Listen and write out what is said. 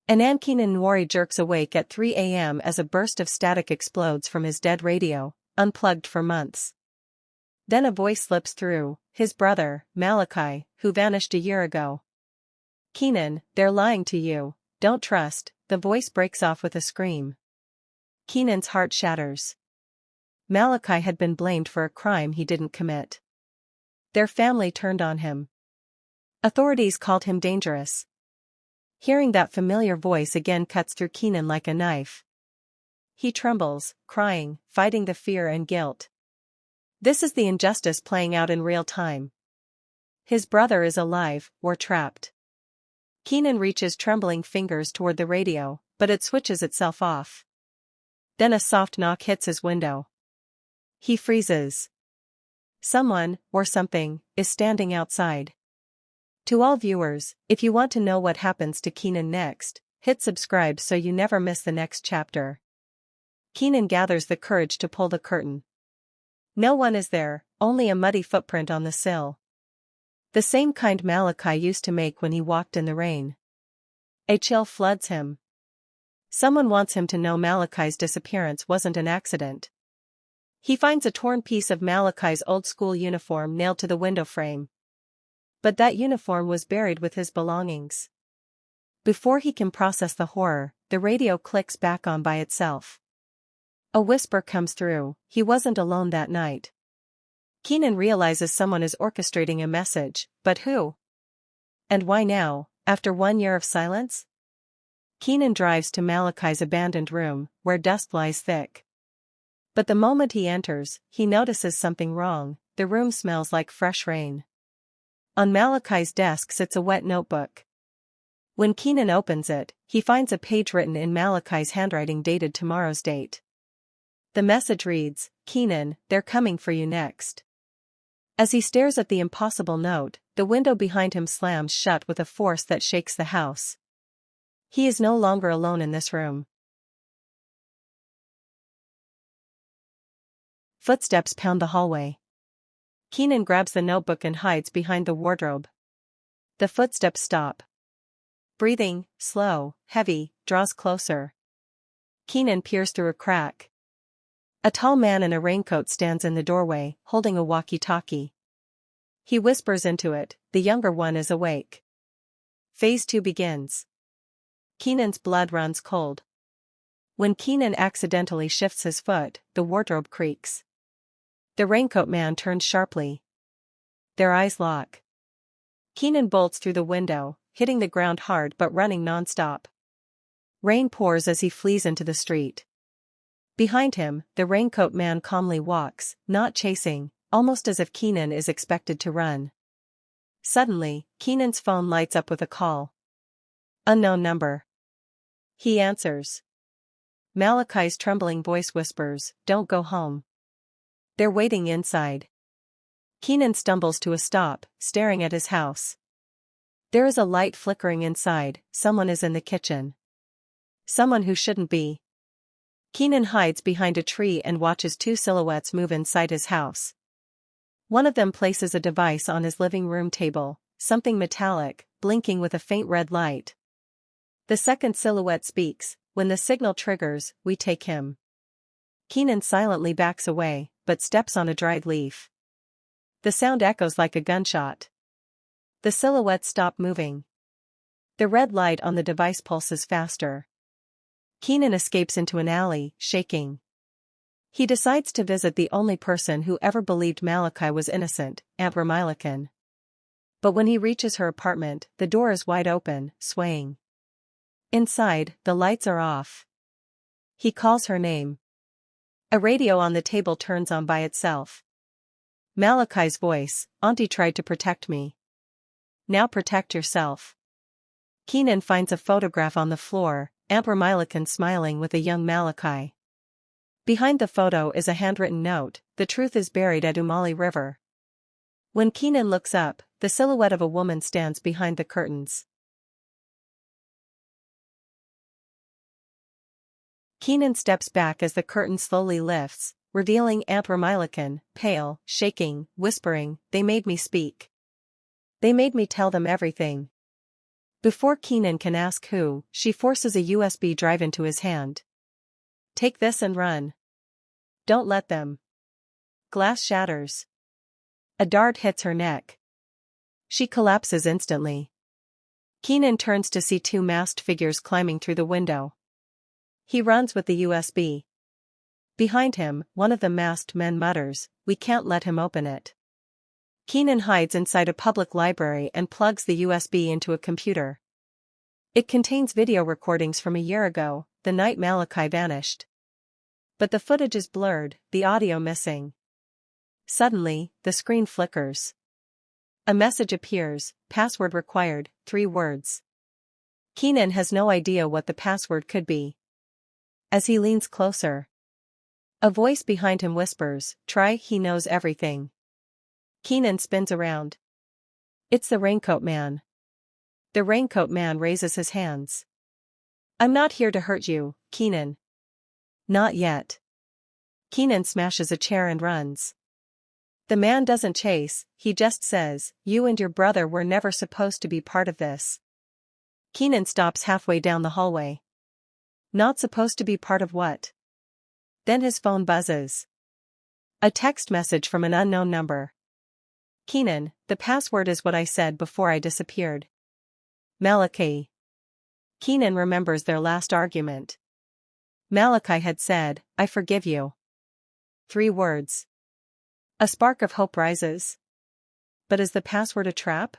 Anand Keenan jerks awake at 3 a.m. as a burst of static explodes from his dead radio, unplugged for months. Then a voice slips through, his brother, Malachi, who vanished a year ago. "Keenan, they're lying to you, don't trust," the voice breaks off with a scream. Keenan's heart shatters. Malachi had been blamed for a crime he didn't commit. Their family turned on him. Authorities called him dangerous. Hearing that familiar voice again cuts through Keenan like a knife. He trembles, crying, fighting the fear and guilt. This is the injustice playing out in real time. His brother is alive, or trapped. Keenan reaches trembling fingers toward the radio, but it switches itself off. Then a soft knock hits his window. He freezes. Someone, or something, is standing outside. To all viewers, if you want to know what happens to Keenan next, hit subscribe so you never miss the next chapter. Keenan gathers the courage to pull the curtain. No one is there, only a muddy footprint on the sill. The same kind Malachi used to make when he walked in the rain. A chill floods him. Someone wants him to know Malachi's disappearance wasn't an accident. He finds a torn piece of Malachi's old school uniform nailed to the window frame. But that uniform was buried with his belongings. Before he can process the horror, the radio clicks back on by itself. A whisper comes through, he wasn't alone that night. Keenan realizes someone is orchestrating a message, but who? And why now, after 1 year of silence? Keenan drives to Malachi's abandoned room, where dust lies thick. But the moment he enters, he notices something wrong. The room smells like fresh rain. On Malachi's desk sits a wet notebook. When Keenan opens it, he finds a page written in Malachi's handwriting dated tomorrow's date. The message reads, "Keenan, they're coming for you next." As he stares at the impossible note, the window behind him slams shut with a force that shakes the house. He is no longer alone in this room. Footsteps pound the hallway. Keenan grabs the notebook and hides behind the wardrobe. The footsteps stop. Breathing, slow, heavy, draws closer. Keenan peers through a crack. A tall man in a raincoat stands in the doorway, holding a walkie-talkie. He whispers into it, the younger one is awake. Phase 2 begins. Keenan's blood runs cold. When Keenan accidentally shifts his foot, the wardrobe creaks. The raincoat man turns sharply. Their eyes lock. Keenan bolts through the window, hitting the ground hard but running non-stop. Rain pours as he flees into the street. Behind him, the raincoat man calmly walks, not chasing, almost as if Keenan is expected to run. Suddenly, Keenan's phone lights up with a call. Unknown number. He answers. Malachi's trembling voice whispers, "Don't go home. They're waiting inside." Keenan stumbles to a stop, staring at his house. There is a light flickering inside, someone is in the kitchen. Someone who shouldn't be. Keenan hides behind a tree and watches two silhouettes move inside his house. One of them places a device on his living room table, something metallic, blinking with a faint red light. The second silhouette speaks, "When the signal triggers, we take him." Keenan silently backs away, but steps on a dried leaf. The sound echoes like a gunshot. The silhouettes stop moving. The red light on the device pulses faster. Keenan escapes into an alley, shaking. He decides to visit the only person who ever believed Malachi was innocent, Aunt Ramilican. But when he reaches her apartment, the door is wide open, swaying. Inside, the lights are off. He calls her name. A radio on the table turns on by itself. Malachi's voice, "Auntie tried to protect me. Now protect yourself." Keenan finds a photograph on the floor, Aunt Ramilican smiling with a young Malachi. Behind the photo is a handwritten note, "The truth is buried at Umali River." When Keenan looks up, the silhouette of a woman stands behind the curtains. Keenan steps back as the curtain slowly lifts, revealing Aunt Ramilican, pale, shaking, whispering, "They made me speak. They made me tell them everything." Before Keenan can ask who, she forces a USB drive into his hand. Take this and run. Don't let them. Glass shatters. A dart hits her neck. She collapses instantly. Keenan turns to see two masked figures climbing through the window. He runs with the USB. Behind him, one of the masked men mutters, "We can't let him open it." Keenan hides inside a public library and plugs the USB into a computer. It contains video recordings from a year ago, the night Malachi vanished. But the footage is blurred, the audio missing. Suddenly, the screen flickers. A message appears, password required, 3 words. Keenan has no idea what the password could be. As he leans closer, a voice behind him whispers, "Try, he knows everything." Keenan spins around. It's the Raincoat Man. The Raincoat Man raises his hands. "I'm not here to hurt you, Keenan." "Not yet." Keenan smashes a chair and runs. The man doesn't chase, he just says, "You and your brother were never supposed to be part of this." Keenan stops halfway down the hallway. Not supposed to be part of what? Then his phone buzzes. A text message from an unknown number. "Keenan, the password is what I said before I disappeared." Malachi. Keenan remembers their last argument. Malachi had said, "I forgive you." 3 words. A spark of hope rises. But is the password a trap?